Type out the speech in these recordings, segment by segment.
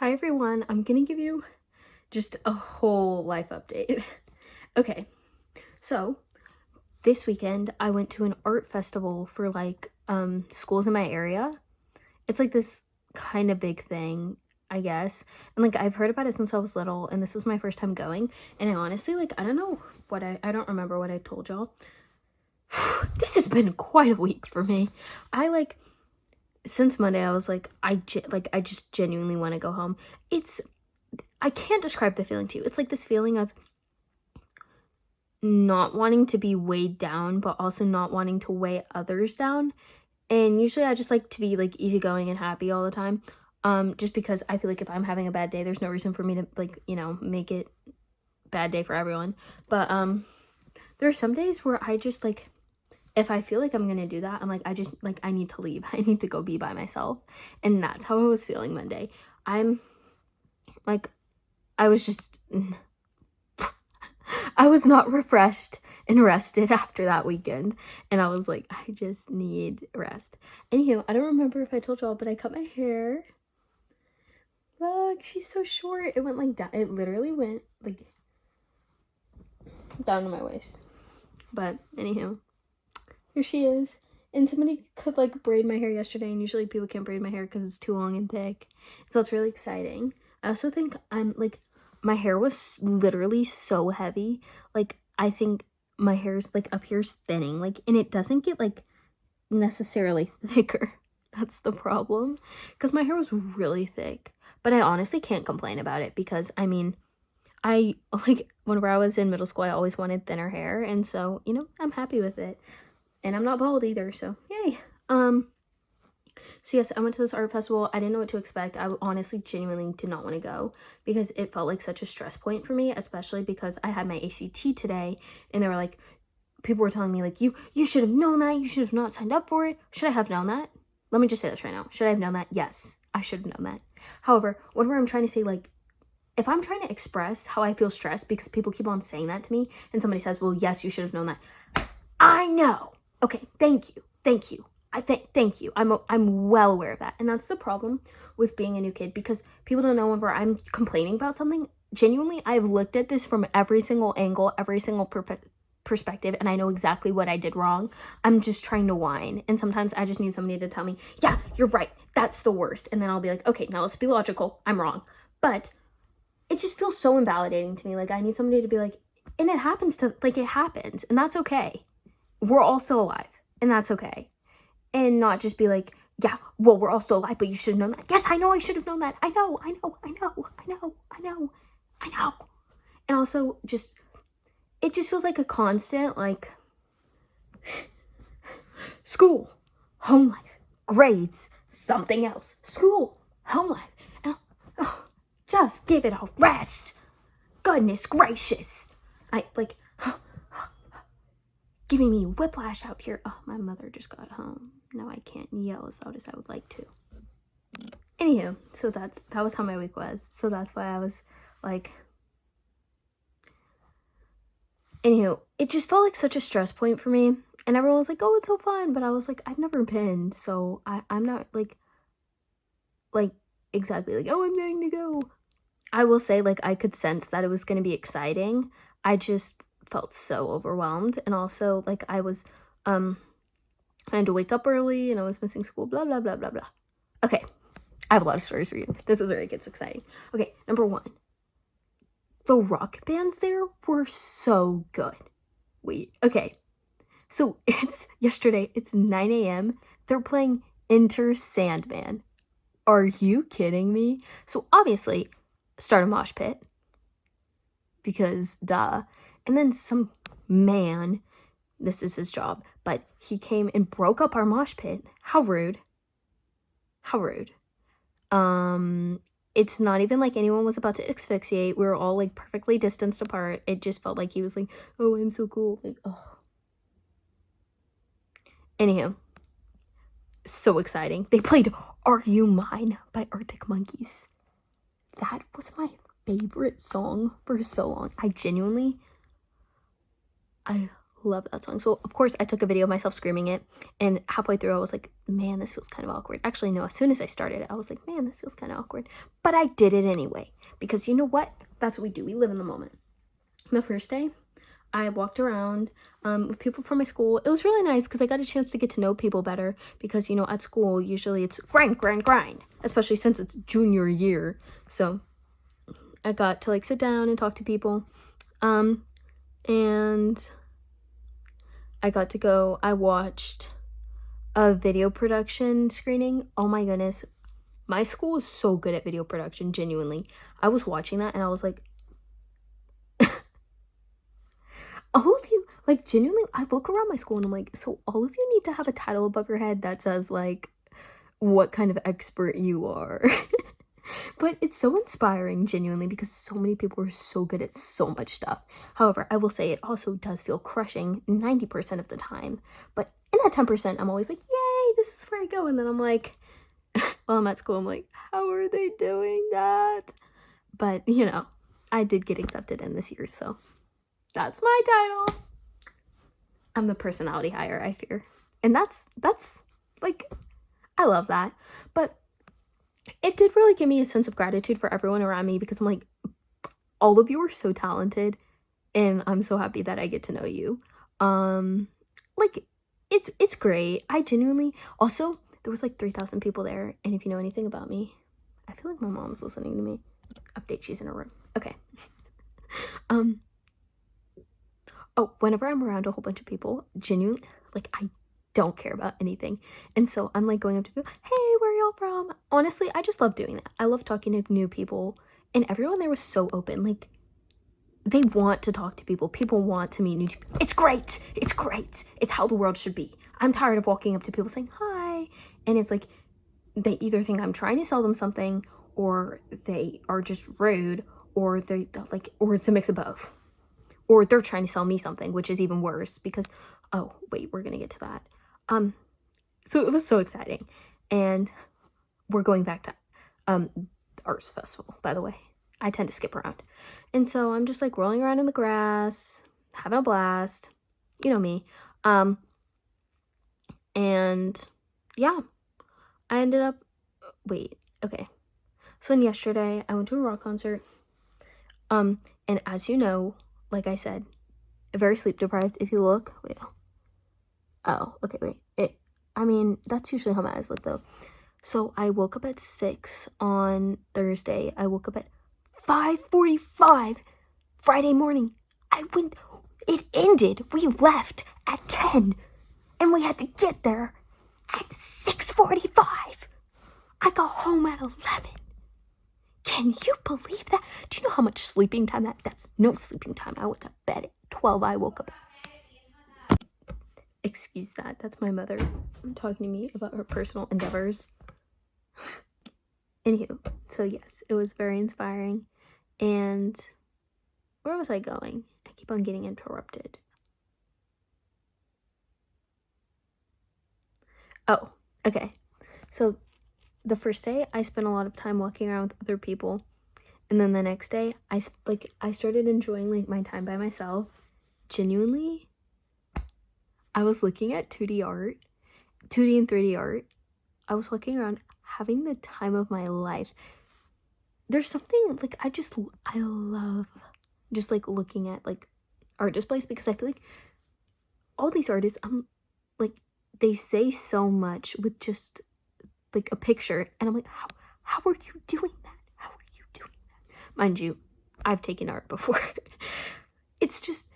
Hi everyone, I'm gonna give you just a whole life update. Okay, so this weekend I went to an art festival for schools in my area. It's like this kind of big thing, I guess. And I've heard about it since I was little, and this was my first time going. And I honestly I don't know what I don't remember what I told y'all. This has been quite a week for me. Since Monday I was I just genuinely want to go home. I can't describe the feeling to you. It's like this feeling of not wanting to be weighed down, but also not wanting to weigh others down. And usually I just like to be easygoing and happy all the time. Just because I feel like if I'm having a bad day, there's no reason for me to make it bad day for everyone. But there are some days where I just if I feel like I'm gonna do that, I'm I need to leave. I need to go be by myself. And that's how I was feeling Monday. I'm like I was just I was not refreshed and rested after that weekend. And I was like, I just need rest. Anywho, I don't remember if I told y'all, but I cut my hair. Look, she's so short. It went down. It literally went down to my waist. But anywho, here she is. And somebody could braid my hair yesterday, and usually people can't braid my hair because it's too long and thick. So it's really exciting. I also think my hair was literally so heavy. I think my hair's up here's thinning, and it doesn't get necessarily thicker. That's the problem, because my hair was really thick. But I honestly can't complain about it, because I whenever I was in middle school, I always wanted thinner hair, and so I'm happy with it. And I'm not bald either, so yay. So yes, I went to this art festival. I didn't know what to expect. I honestly genuinely did not want to go, because it felt like such a stress point for me, especially because I had my ACT today, and they were people were telling me you should have known that. You should have not signed up for it. Should I have known that? Let me just say this right now. Should I have known that? Yes, I should have known that. However, whenever I'm trying to say if I'm trying to express how I feel stressed because people keep on saying that to me, and somebody says, well, yes, you should have known that. I know. Okay, thank you. Thank you. Thank you. I'm well aware of that. And that's the problem with being a new kid, because people don't know whenever I'm complaining about something. Genuinely, I've looked at this from every single angle, every single perspective, and I know exactly what I did wrong. I'm just trying to whine. And sometimes I just need somebody to tell me, yeah, you're right. That's the worst. And then I'll be like, okay, now let's be logical. I'm wrong. But it just feels so invalidating to me. I need somebody to be and it happens it happens, and that's okay. We're all still alive, and that's okay. And not just be yeah, well, we're all still alive, but you should have known that. Yes, I know I should have known that. I know. And also, it just feels like a constant, school, home life, grades, something else, school, home life. And just give it a rest. Goodness gracious. Giving me whiplash out here. Oh, my mother just got home. Now I can't yell as loud as I would like to. Anywho, so that was how my week was. So that's why I was anywho, it just felt like such a stress point for me. And everyone was like, oh, it's so fun. But I was I've never been. So I'm not exactly oh, I'm dying to go. I will say I could sense that it was going to be exciting. I just felt so overwhelmed, and also I was I had to wake up early, and I was missing school, blah blah blah blah blah. Okay, I have a lot of stories for you. This is where it gets exciting. Okay, number one, the rock bands there were so good. Wait, okay, so it's yesterday, it's 9 a.m. They're playing Enter Sandman. Are you kidding me? So obviously start a mosh pit, because duh. And then some man, this is his job, but he came and broke up our mosh pit. How rude. How rude. It's not even anyone was about to asphyxiate. We were all perfectly distanced apart. It just felt like he was oh, I'm so cool. Oh. Anywho, so exciting. They played Are You Mine by Arctic Monkeys. That was my favorite song for so long. I love that song. So of course I took a video of myself screaming it, and halfway through I was like, man, this feels kind of awkward. Actually, no, as soon as I started, I was like, man, this feels kind of awkward. But I did it anyway, because you know what? That's what we do. We live in the moment. The first day, I walked around with people from my school. It was really nice because I got a chance to get to know people better, because, you know, at school, usually it's grind, especially since it's junior year. So I got to like sit down and talk to people. And I got to go, I watched a video production screening. Oh my goodness. My school is so good at video production, genuinely. I was watching that and I was like, all of you, like, genuinely, I look around my school and I'm like, so all of you need to have a title above your head that says, like, what kind of expert you are. But it's so inspiring, genuinely, because so many people are so good at so much stuff. However, I will say it also does feel crushing 90% of the time. But in that 10%, I'm always like, yay, this is where I go. And then I'm like, while I'm at school, I'm like, how are they doing that? But, you know, I did get accepted in this year, so that's my title. I'm the personality hire, I fear. And that's like, I love that. But it did really give me a sense of gratitude for everyone around me, because I'm like, all of you are so talented and I'm so happy that I get to know you. Like, it's great. I genuinely, also, there was like 3,000 people there, and if you know anything about me, I feel like my mom's listening to me. Update, she's in her room. Okay. Oh, whenever I'm around a whole bunch of people, genuinely, like, I don't care about anything. And so I'm like going up to people, hey, where are y'all from? Honestly, I just love doing that. I love talking to new people, and everyone there was so open. Like, they want to talk to people. People want to meet new people. It's great. It's great. It's how the world should be. I'm tired of walking up to people saying hi, and it's like they either think I'm trying to sell them something, or they are just rude, or they like, or it's a mix of both. Or they're trying to sell me something, which is even worse, because, oh, wait, we're going to get to that. So it was so exciting. And we're going back to Arts Festival, by the way. I tend to skip around. And so I'm just like rolling around in the grass, having a blast. You know me. And yeah, I ended up, wait, okay. So then yesterday I went to a rock concert. And as you know, like I said, very sleep deprived. If you look, wait. Oh, okay, wait. I mean, that's usually how my eyes look, though. So I woke up at 6 on Thursday. I woke up at 5:45 Friday morning. It ended. We left at 10, and we had to get there at 6:45. I got home at 11. Can you believe that? Do you know how much sleeping time that's no sleeping time. I went to bed at 12. I woke up. Excuse that. That's my mother talking to me about her personal endeavors. Anywho, so yes, it was very inspiring. And where was I going? I keep on getting interrupted. Oh, okay. So the first day, I spent a lot of time walking around with other people, and then the next day, I started enjoying like my time by myself. Genuinely, I was looking at 2D art, 2D and 3D art. I was looking around, having the time of my life. There's something like I love just like looking at like art displays, because I feel like all these artists, like, they say so much with just like a picture, and I'm like, how are you doing that? How are you doing that? Mind you, I've taken art before. It's just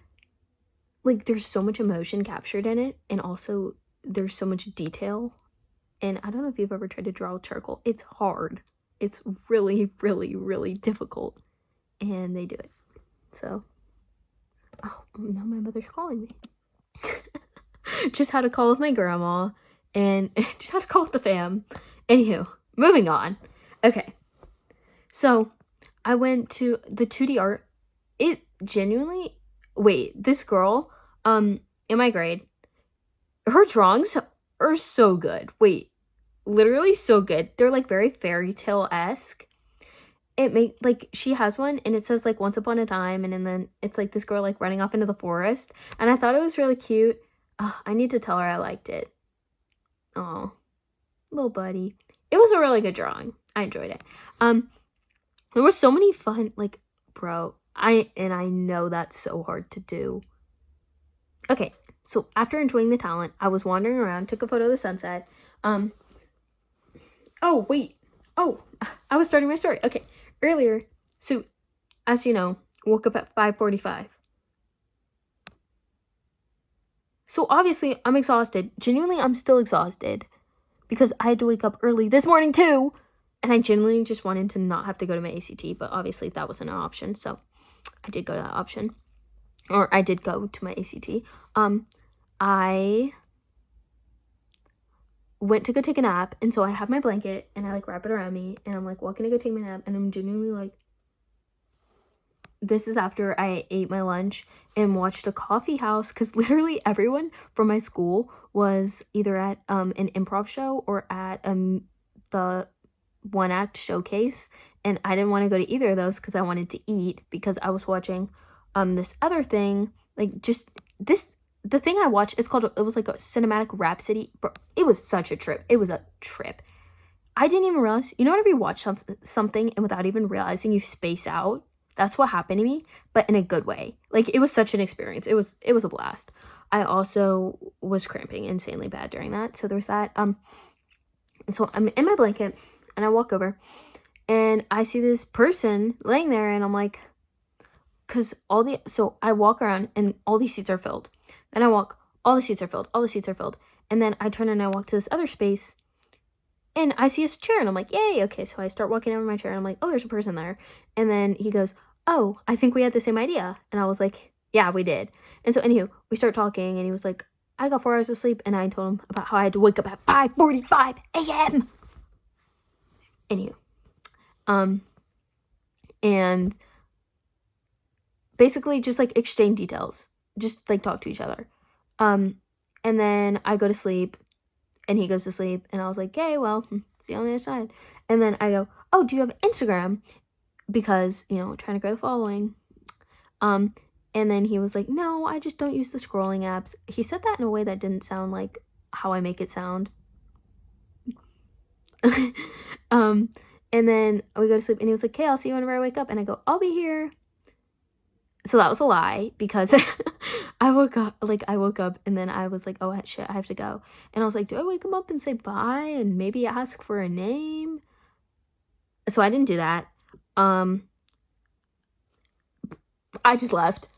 like there's so much emotion captured in it, and also there's so much detail. And I don't know if you've ever tried to draw with charcoal. It's hard. It's really, really, really difficult, and they do it. So, oh, now my mother's calling me. Just had a call with my grandma, and just had a call with the fam. Anywho, moving on. Okay, so I went to the 2D art. It genuinely, wait, this girl, in my grade, her drawings are so good. Wait, literally so good. They're like very fairy tale-esque. like, she has one, and it says, like, once upon a time, and then it's, like, this girl, like, running off into the forest, and I thought it was really cute. I need to tell her I liked it. Oh, little buddy. It was a really good drawing. I enjoyed it. There were so many fun, like, bro, I know that's so hard to do. Okay, so after enjoying the talent, I was wandering around, took a photo of the sunset. Oh, wait. Oh, I was starting my story. Okay, earlier, so, as you know, woke up at 5:45. So, obviously, I'm exhausted. Genuinely, I'm still exhausted. Because I had to wake up early this morning, too. And I genuinely just wanted to not have to go to my ACT. But, obviously, that wasn't an option. So, I did go to that option. Or, I did go to my ACT. I went to go take a nap, and so I have my blanket, and I, like, wrap it around me, and I'm, like, walking to go take my nap, and I'm genuinely, like, this is after I ate my lunch and watched a coffee house, because literally everyone from my school was either at, an improv show or at, the one-act showcase, and I didn't want to go to either of those, because I wanted to eat, because I was watching, this other thing, like, just, the thing I watched is called, it was like a cinematic rhapsody. Bro, it was such a trip. It was a trip. I didn't even realize, you know, whenever you watch something and without even realizing you space out, that's what happened to me, but in a good way. Like, it was such an experience. It was a blast. I also was cramping insanely bad during that, so there was that. So I'm in my blanket, and I walk over, and I see this person laying there, and I'm like, so I walk around, and all these seats are filled. Then I walk, all the seats are filled, and then I turn and I walk to this other space, and I see a chair, and I'm like, yay, okay, so I start walking over my chair, and I'm like, oh, there's a person there, and then he goes, oh, I think we had the same idea, and I was like, yeah, we did, and so, anywho, we start talking, and he was like, I got 4 hours of sleep, and I told him about how I had to wake up at 5:45 a.m., anywho, and basically just, like, exchange details, just, like, talk to each other, and then I go to sleep, and he goes to sleep, and I was like, okay, well, see you on the other side, and then I go, oh, do you have Instagram, because, you know, trying to grow the following, and then he was like, no, I just don't use the scrolling apps. He said that in a way that didn't sound like how I make it sound, and then we go to sleep, and he was like, okay, I'll see you whenever I wake up, and I go, I'll be here. So that was a lie, because I woke up, and then I was like, oh, shit, I have to go. And I was like, do I wake him up and say bye and maybe ask for a name? So I didn't do that. I just left.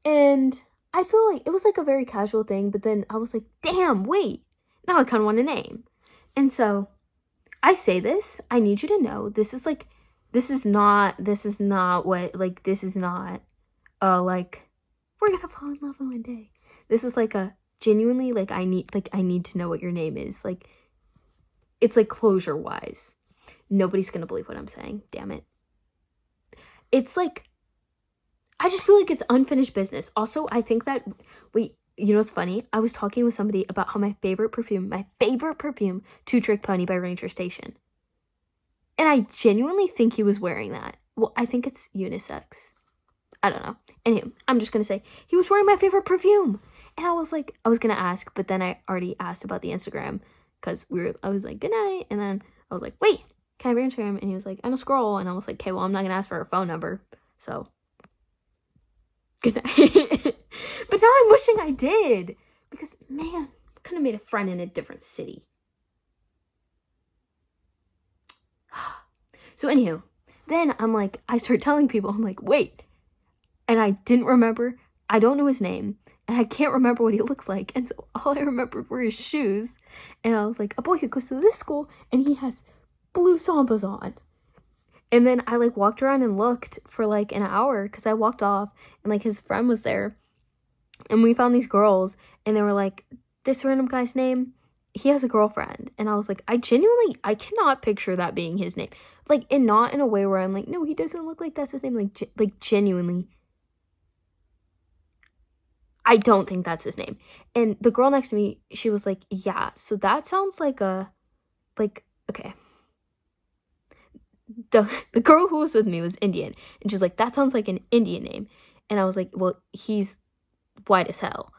And I feel like it was like a very casual thing, but then I was like, damn, wait, now I kind of want a name. And so I say this, I need you to know, this is not, like, we're gonna fall in love in one day. This is like a genuinely, like, I need to know what your name is. Like, it's like closure wise. Nobody's gonna believe what I'm saying. Damn it. It's like, I just feel like it's unfinished business. Also, I think that, you know what's funny? I was talking with somebody about how my favorite perfume, Two Trick Pony by Ranger Station. And I genuinely think he was wearing that. Well, I think it's unisex. I don't know. Anyway, I'm just going to say, he was wearing my favorite perfume. And I was like, I was going to ask, but then I already asked about the Instagram, because I was like, good night. And then I was like, wait, can I have your Instagram? And he was like, I don't scroll. And I was like, okay, well, I'm not going to ask for her phone number. So, good night. But now I'm wishing I did. Because, man, I could have made a friend in a different city. So, anywho, then I'm like, I start telling people, I'm like, wait. And I didn't remember, I don't know his name, and I can't remember what he looks like, and so all I remembered were his shoes, and I was like, a boy who goes to this school, and he has blue Sambas on. And then I, like, walked around and looked for, like, an hour, because I walked off, and, like, his friend was there, and we found these girls, and they were like, this random guy's name, he has a girlfriend. And I was like, I cannot picture that being his name, like, and not in a way where I'm like, no, he doesn't look like that's his name, like genuinely, I don't think that's his name. And the girl next to me, she was like, yeah, so that sounds like okay. the girl who was with me was Indian, and she's like, that sounds like an Indian name. And I was like, well, he's white as hell.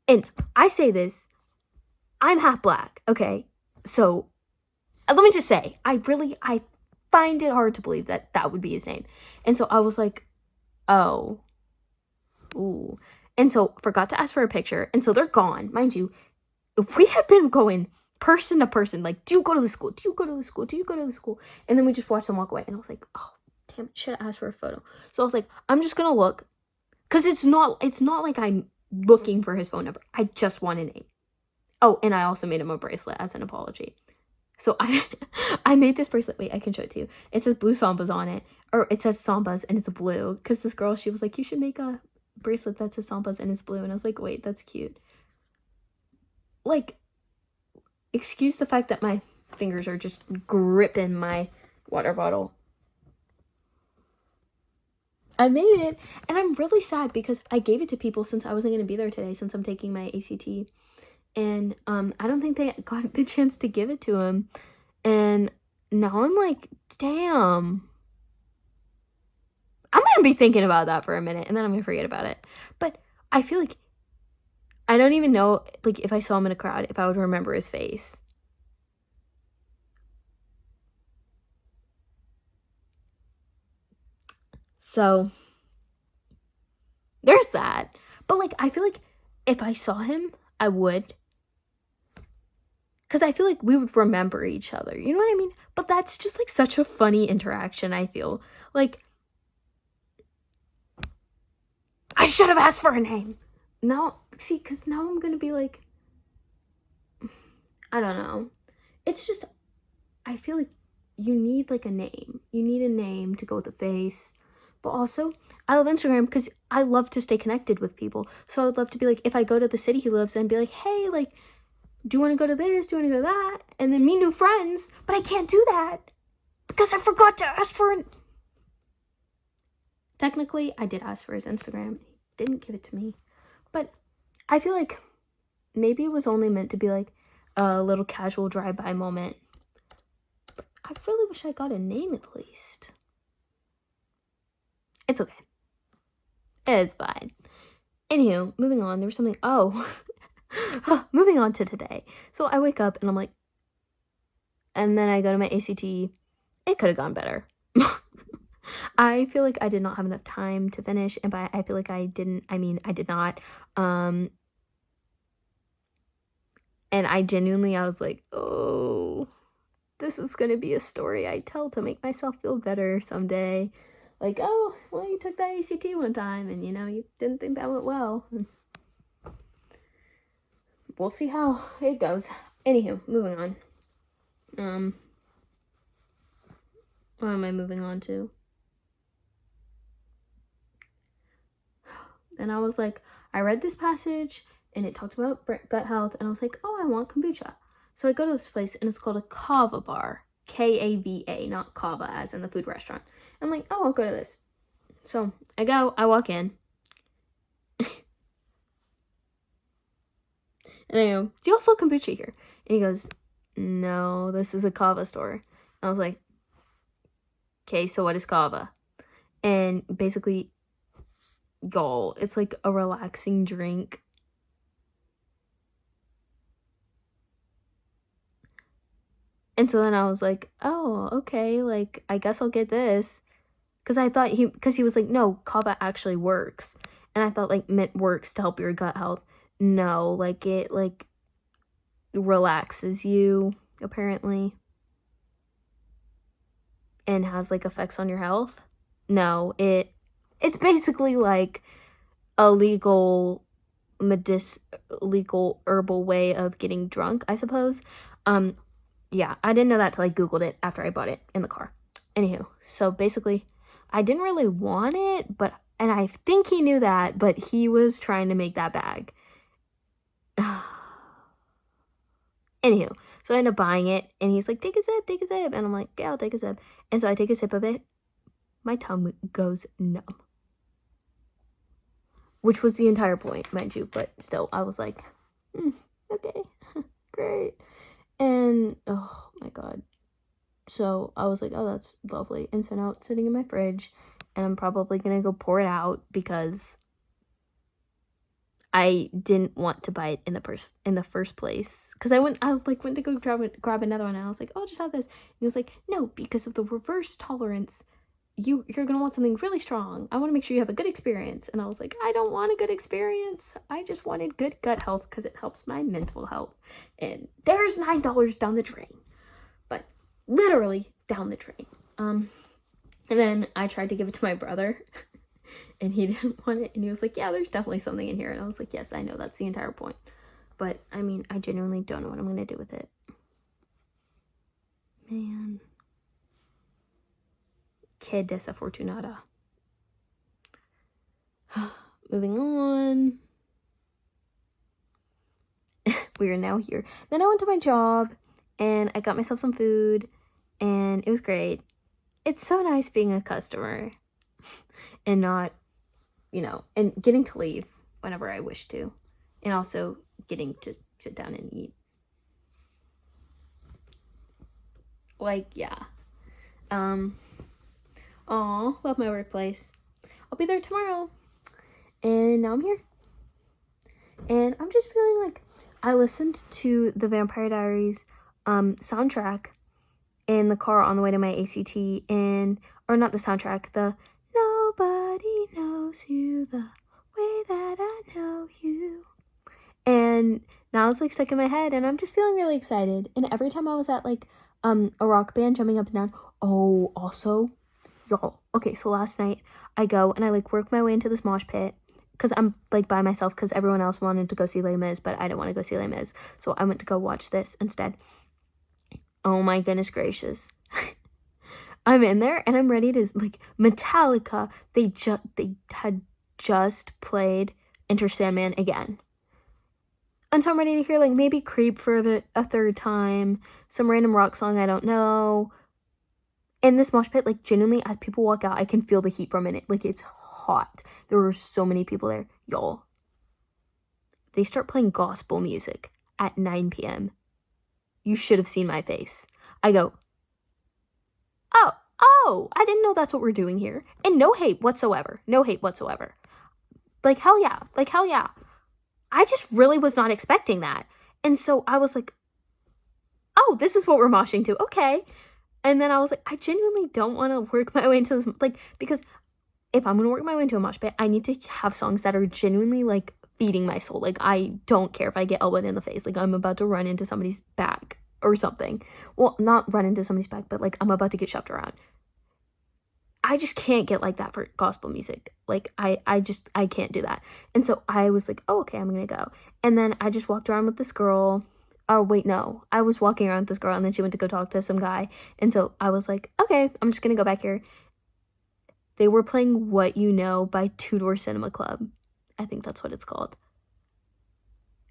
And I say this, I'm half black, okay? So let me just say, I find it hard to believe that that would be his name. And so I was like, oh, ooh. And so forgot to ask for a picture. And so they're gone. Mind you, we had been going person to person, like, do you go to the school? Do you go to the school? Do you go to the school? And then we just watched them walk away. And I was like, oh, damn, should have asked for a photo. So I was like, I'm just gonna look. Because it's not like I'm looking for his phone number. I just want a name. Oh, and I also made him a bracelet as an apology. So I made this bracelet. Wait, I can show it to you. It says Blue Sambas on it. Or it says Sambas and it's blue. Because this girl, she was like, you should make a bracelet that says Sambas and it's blue. And I was like, wait, that's cute. Like, excuse the fact that my fingers are just gripping my water bottle. I made it, and I'm really sad because I gave it to people since I wasn't going to be there today, since I'm taking my ACT. And I don't think they got the chance to give it to him. And now I'm like, damn. I'm going to be thinking about that for a minute, and then I'm going to forget about it. But I feel like I don't even know, like, if I saw him in a crowd, if I would remember his face. So there's that. But, like, I feel like if I saw him, I would. Because I feel like we would remember each other. You know what I mean? But that's just, like, such a funny interaction, I feel. Like, I should have asked for a name. Now, see, because now I'm going to be like, I don't know. It's just, I feel like you need, like, a name. You need a name to go with the face. But also, I love Instagram because I love to stay connected with people. So I would love to be like, if I go to the city he lives in, be like, hey, like, do you want to go to this? Do you want to go to that? And then meet new friends. But I can't do that because I forgot to ask for it. Technically, I did ask for his Instagram. He didn't give it to me. But I feel like maybe it was only meant to be like a little casual drive-by moment. But I really wish I got a name at least. It's okay. It's fine. Anywho, moving on. There was something. Oh, moving on to today. So I wake up and I'm like, and then I go to my ACT. It could have gone better. I feel like I did not have enough time to finish, and by I feel like I did not. And I genuinely, I was like, oh, this is gonna be a story I tell to make myself feel better someday. Like, oh, well, you took that ACT one time, and, you know, you didn't think that went well. We'll see how it goes. Anywho, moving on. What am I moving on to? And I was like, I read this passage, and it talked about gut health, and I was like, oh, I want kombucha. So I go to this place, and it's called a Kava bar. Kava, not Kava, as in the food restaurant. I'm like, oh, I'll go to this. So I walk in. And I go, do you all sell kombucha here? And he goes, no, this is a Kava store. And I was like, okay, so what is Kava? And basically, y'all, it's like a relaxing drink. And so then I was like, oh, okay, like, I guess I'll get this. Because I thought he was like, no, Kava actually works. And I thought, like, mint works to help your gut health. No, like, it, like, relaxes you, apparently. And has, like, effects on your health. No, it's basically, like, a legal herbal way of getting drunk, I suppose. Yeah, I didn't know that till I Googled it after I bought it in the car. Anywho, so basically, I didn't really want it, and I think he knew that, but he was trying to make that bag. Anywho, so I end up buying it, and he's like, take a sip, and I'm like, yeah, I'll take a sip. And so I take a sip of it, my tongue goes numb. Which was the entire point, mind you, but still, I was like, okay, great. And, oh my god. So I was like, oh, that's lovely. And so now it's sitting in my fridge, and I'm probably gonna go pour it out because I didn't want to buy it in the first place. Cause I went to go grab another one, and I was like, oh, I'll just have this. And he was like, no, because of the reverse tolerance, you're gonna want something really strong. I want to make sure you have a good experience. And I was like, I don't want a good experience. I just wanted good gut health because it helps my mental health. And there's $9 down the drain, but literally down the drain. And then I tried to give it to my brother, and he didn't want it. And he was like, yeah, there's definitely something in here. And I was like, yes, I know, that's the entire point. But I mean, I genuinely don't know what I'm gonna do with it. Man. Que desafortunada. Moving on. We are now here. Then I went to my job and I got myself some food and it was great. It's so nice being a customer and not, and getting to leave whenever I wish to, and also getting to sit down and eat. Like, yeah. Aw, love my workplace. I'll be there tomorrow. And now I'm here. And I'm just feeling like I listened to the Vampire Diaries soundtrack in the car on the way to my ACT, or not the soundtrack, the Nobody Knows You the Way That I Know You. And now it's like stuck in my head and I'm just feeling really excited. And every time I was at like a rock band jumping up and down. Oh, also, y'all, okay, so last night I go and I like work my way into this mosh pit because I'm like by myself because everyone else wanted to go see Les Mis, but I didn't want to go see Les Mis. So I went to go watch this instead. Oh my goodness gracious. I'm in there and I'm ready to, like, Metallica, they had just played Enter Sandman again. And so I'm ready to hear, like, maybe Creep for a third time, some random rock song I don't know. In this mosh pit, like, genuinely, as people walk out, I can feel the heat from it. Like, it's hot. There were so many people there. Y'all, they start playing gospel music at 9 p.m. You should have seen my face. I go, oh, I didn't know that's what we're doing here. And no hate whatsoever. No hate whatsoever. Like, hell yeah. Like, hell yeah. I just really was not expecting that. And so I was like, oh, this is what we're moshing to. Okay. And then I was like, I genuinely don't want to work my way into this. Like, because if I'm going to work my way into a mosh pit, I need to have songs that are genuinely, like, feeding my soul. Like, I don't care if I get elbowed in the face. Like, I'm about to run into somebody's back or something. Well, not run into somebody's back, but, like, I'm about to get shoved around. I just can't get like that for gospel music. Like, I can't do that. And so I was like, oh, okay, I'm gonna go. And then I just walked around with this girl. Oh, wait, no. I was walking around with this girl, and then she went to go talk to some guy. And so I was like, okay, I'm just gonna go back here. They were playing What You Know by Two Door Cinema Club. I think that's what it's called.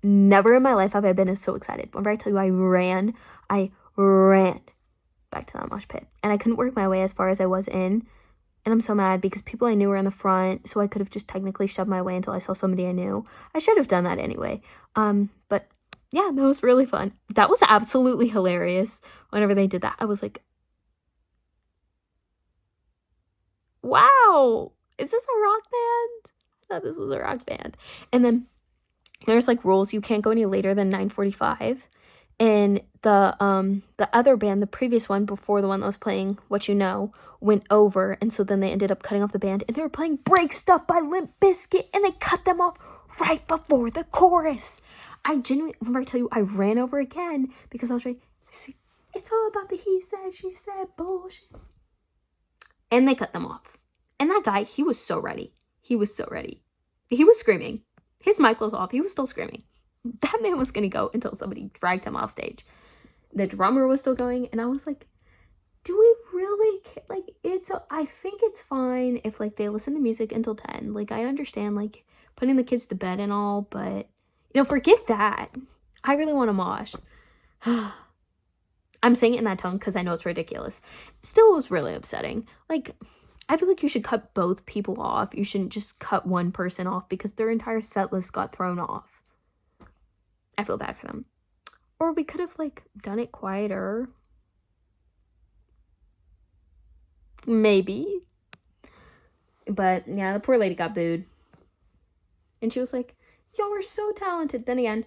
Never in my life have I been so excited. Whenever I tell you I ran back to that mosh pit. And I couldn't work my way as far as I was in. And I'm so mad because people I knew were in the front, so I could have just technically shoved my way until I saw somebody I knew. I should have done that anyway. But yeah, that was really fun. That was absolutely hilarious whenever they did that. I was like, wow, is this a rock band? I thought this was a rock band. And then there's like rules. You can't go any later than 9:45. And the other band, the previous one before the one that was playing What You Know, went over, and so then they ended up cutting off the band, and they were playing Break Stuff by Limp Bizkit, and they cut them off right before the chorus. I genuinely, remember I tell you, I ran over again because I was like, see, it's all about the he said, she said bullshit. And they cut them off. And that guy, he was so ready. He was so ready. He was screaming. His mic was off. He was still screaming. That man was going to go until somebody dragged him off stage. The drummer was still going, and I was like, do we really care? Like, I think it's fine if, like, they listen to music until 10. Like, I understand, like, putting the kids to bed and all, but, forget that. I really want to mosh. I'm saying it in that tone because I know it's ridiculous. Still, it was really upsetting. Like, I feel like you should cut both people off. You shouldn't just cut one person off because their entire set list got thrown off. I feel bad for them. Or we could have, like, done it quieter. Maybe. But yeah, the poor lady got booed. And she was like, y'all are so talented. Then again,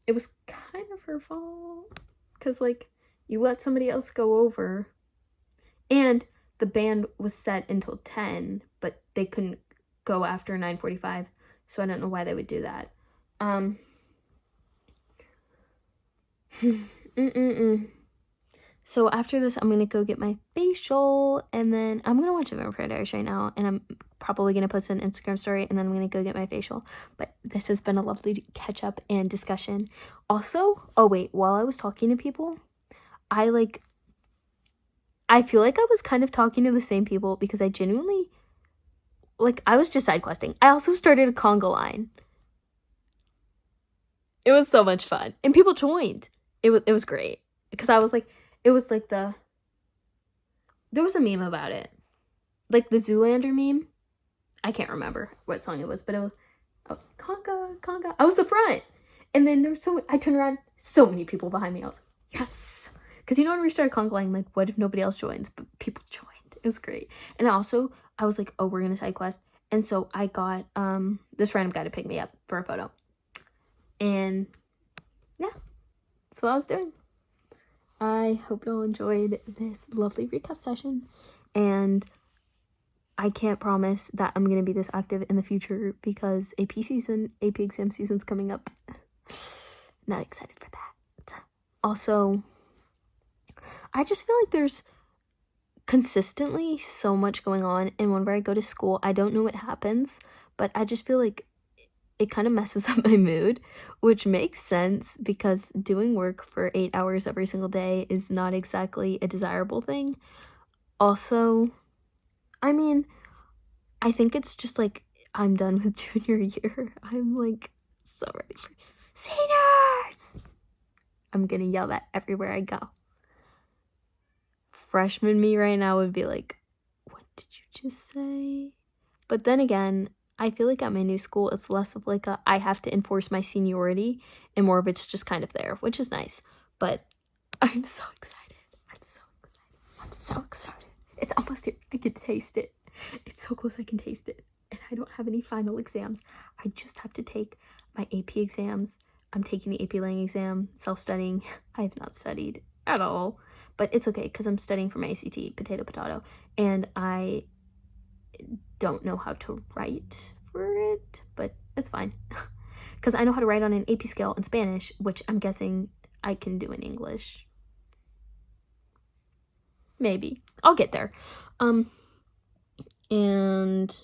it was kind of her fault. Because, like, you let somebody else go over. And the band was set until 10, but they couldn't go after 9:45. So I don't know why they would do that. So after this, I'm gonna go get my facial, and then I'm gonna watch The Vampire Diaries right now, and I'm probably gonna post an Instagram story, and then I'm gonna go get my facial. But this has been a lovely catch up and discussion. Also, oh wait, while I was talking to people, I feel like I was kind of talking to the same people because I genuinely, like, I was just side questing. I also started a conga line. It was so much fun, and people joined. It was great because I was like, it was like there was a meme about it, like the Zoolander meme. I can't remember what song it was, but it was conga. I was the front, and then there was I turned around, so many people behind me. I was like, yes, because you know when we started conga line, like, what if nobody else joins? But people joined. It was great, and also I was like, oh, we're gonna side quest, and so I got this random guy to pick me up for a photo, and yeah, that's what I was doing. I hope y'all enjoyed this lovely recap session, and I can't promise that I'm gonna be this active in the future because AP exam season's coming up. Not excited for that. Also, I just feel like there's consistently so much going on, and whenever I go to school, I don't know what happens, but I just feel like it kind of messes up my mood, which makes sense because doing work for 8 hours every single day is not exactly a desirable thing. Also, I mean, I think it's just like I'm done with junior year. I'm like so ready for seniors. I'm gonna yell that everywhere I go. Freshman me right now would be like, what did you just say? But then again, I feel like at my new school, it's less of like I have to enforce my seniority, and more of it's just kind of there, which is nice. But I'm so excited. I'm so excited. It's almost here. I can taste it. It's so close I can taste it. And I don't have any final exams. I just have to take my AP exams. I'm taking the AP Lang exam, self-studying. I have not studied at all. But it's okay because I'm studying for my ACT, potato. And I don't know how to write for it, but it's fine. Because I know how to write on an AP scale in Spanish, which I'm guessing I can do in English. Maybe. I'll get there. And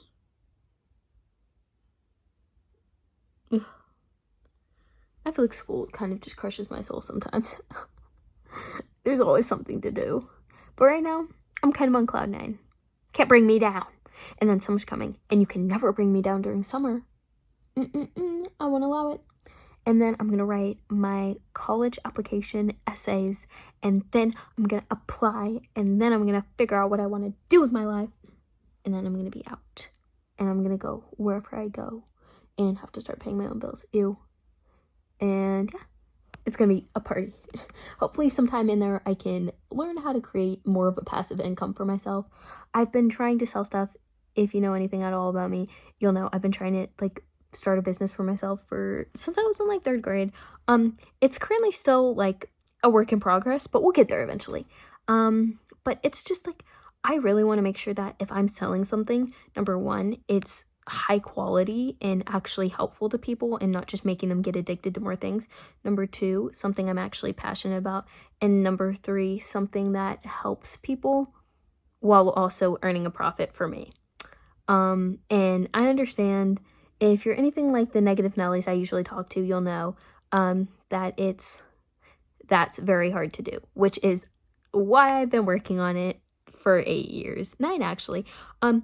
I feel like school kind of just crushes my soul sometimes. There's always something to do. But right now, I'm kind of on cloud 9. Can't bring me down. And then summer's coming, and you can never bring me down during summer. I won't allow it. And then I'm going to write my college application essays, and then I'm going to apply, and then I'm going to figure out what I want to do with my life, and then I'm going to be out. And I'm going to go wherever I go and have to start paying my own bills. Ew. And yeah, it's going to be a party. Hopefully sometime in there I can learn how to create more of a passive income for myself. I've been trying to sell stuff. If you know anything at all about me, you'll know I've been trying to like start a business for myself since I was in like 3rd grade. It's currently still like a work in progress, but we'll get there eventually. But it's just like I really want to make sure that if I'm selling something, number one, it's high quality and actually helpful to people and not just making them get addicted to more things. Number 2, something I'm actually passionate about. And number 3, something that helps people while also earning a profit for me. And I understand if you're anything like the negative Nellies I usually talk to, you'll know that that's very hard to do, which is why I've been working on it for 8 years, 9 actually. And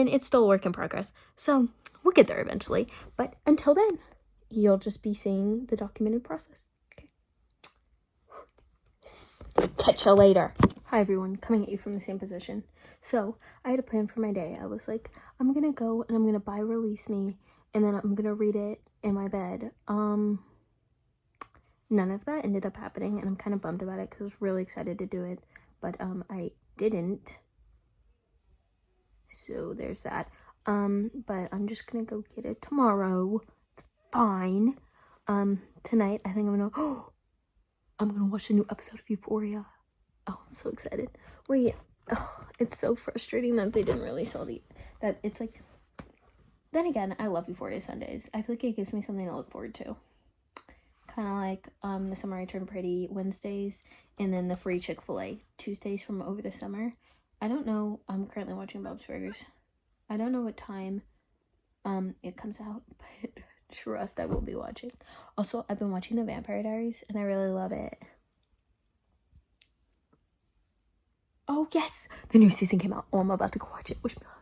it's still a work in progress. So we'll get there eventually. But until then, you'll just be seeing the documented process. Okay. Catch you later. Hi everyone, coming at you from the same position. So I had a plan for my day. I was like, I'm gonna go and I'm gonna buy Release Me, and then I'm gonna read it in my bed. None of that ended up happening, and I'm kind of bummed about it because I was really excited to do it, but I didn't. So there's that. But I'm just gonna go get it tomorrow. It's fine. Tonight I think I'm gonna watch a new episode of Euphoria. Oh, I'm so excited. Wait, oh, it's so frustrating that they didn't release that it's like, then again, I love Euphoria Sundays. I feel like it gives me something to look forward to. Kind of like the Summer I Turned Pretty Wednesdays, and then the free Chick-fil-A Tuesdays from over the summer. I don't know. I'm currently watching Bob's Burgers. I don't know what time it comes out, but trust I will be watching. Also, I've been watching The Vampire Diaries, and I really love it. Oh yes, the new season came out. Oh, I'm about to go watch it. Wish me luck.